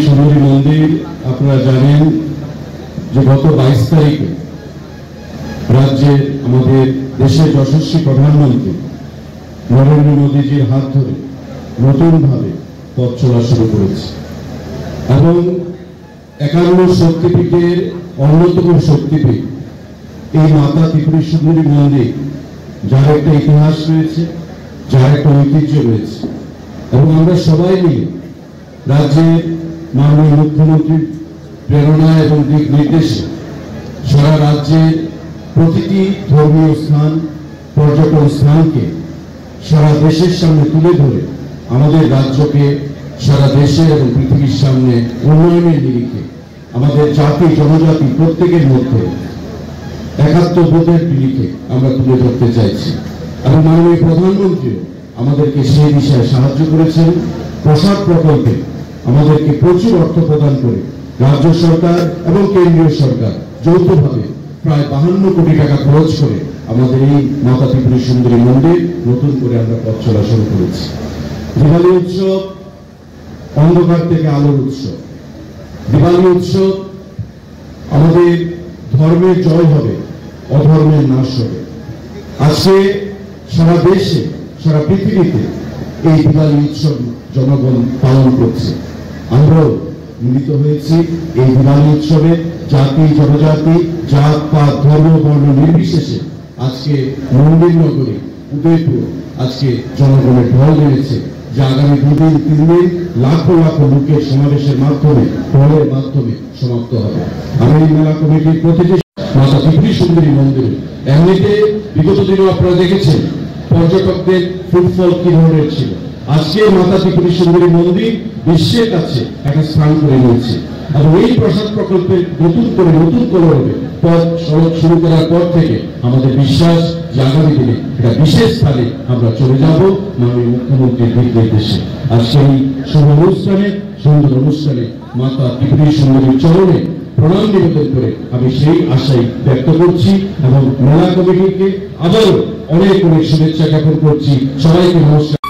সুন্দরী মন্দির আপনারা জানেন যে গত 22 তারিখে রাজ্যের আমাদের দেশের যশস্বী প্রধানমন্ত্রী নরেন্দ্র মোদীজির হাত ধরে নতুনভাবে পথ চলা শুরু করেছে এবং 51 শক্তিপীঠের অন্যতম শক্তিপীঠ এই মাতা ত্রিপুরী সুন্দরী মন্দির, যার একটা ইতিহাস রয়েছে, যার একটা ঐতিহ্য রয়েছে এবং আমরা সবাই মিলে রাজ্যের মাননীয় মুখ্যমন্ত্রীর প্রেরণা এবং দিক নির্দেশে সারা রাজ্যের প্রতিটি ধর্মীয় স্থান, পর্যটন স্থানকে সারা দেশের সামনে তুলে ধরে আমাদের রাজ্যকে সারা দেশে এবং পৃথিবীর সামনে উন্নয়নের নিরিখে আমাদের জাতি জনজাতি প্রত্যেকের মধ্যে একাত্মবোধের নিরিখে আমরা তুলে ধরতে চাইছি এবং মাননীয় প্রধানমন্ত্রী আমাদেরকে সেই বিষয়ে সাহায্য করেছেন। প্রসাদ প্রকল্পে আমাদেরকে প্রচুর অর্থ প্রদান করে রাজ্য সরকার এবং কেন্দ্রীয় সরকার যৌথভাবে প্রায় 52 কোটি টাকা খরচ করে আমাদের এই মাতা ত্রিপুরী সুন্দরী মন্দির নতুন করে আমরা পথ চলা শুরু করেছি। দিওয়ালি উৎসব অন্ধকার থেকে আলোর উৎসব। দিওয়ালি উৎসব আমাদের ধর্মের জয় হবে, অধর্মের নাশ হবে। আজকে সারা দেশে সারা পৃথিবীতে এই দিওয়ালি উৎসব জনগণ পালন করছে। আমরাও মিলিত হয়েছি এই দিওয়ালি উৎসবে। জাতি জনজাতি, জাত পাত, ধর্ম বর্ণ নির্বিশেষে আজকে মন্দির নগরী উদয়পুর আজকে জনগণের ঢল নেমেছে, যে আগামী 2 দিন 3 দিন লাখো লাখো লোকের সমাবেশের মাধ্যমে, ঢলের মাধ্যমে সমাপ্ত হবে। আমি মেলা কমিটির প্রতিটি মাতা ত্রিপুরী সুন্দরী মন্দিরে এমনিতে বিগত দিনেও আপনারা দেখেছেন পর্যটকদের ফুটফল কি ধরনের ছিল। আজকে মাতা ত্রিপুরী সুন্দরী মন্দির বিশ্বের কাছে একটা স্থান করে নিয়েছে এবং এই প্রসাদ প্রকল্পের নতুন করে পথ সড়ক শুরু করার পর থেকে আমাদের বিশ্বাস যে আগামী দিনে একটা বিশেষ স্থানে আমরা চলে যাব মাননীয় মুখ্যমন্ত্রীর দিক নির্দেশে। আজকে এই শুভ অনুষ্ঠানে, সুন্দর অনুষ্ঠানে মাতা ত্রিপুরী সুন্দরীর চরণে প্রণাম নিবেদন করে আমি সেই আশাই ব্যক্ত করছি এবং মেলা কমিটিকে আবারও অনেক অনেক শুভেচ্ছা জ্ঞাপন করছি। সবাইকে নমস্কার।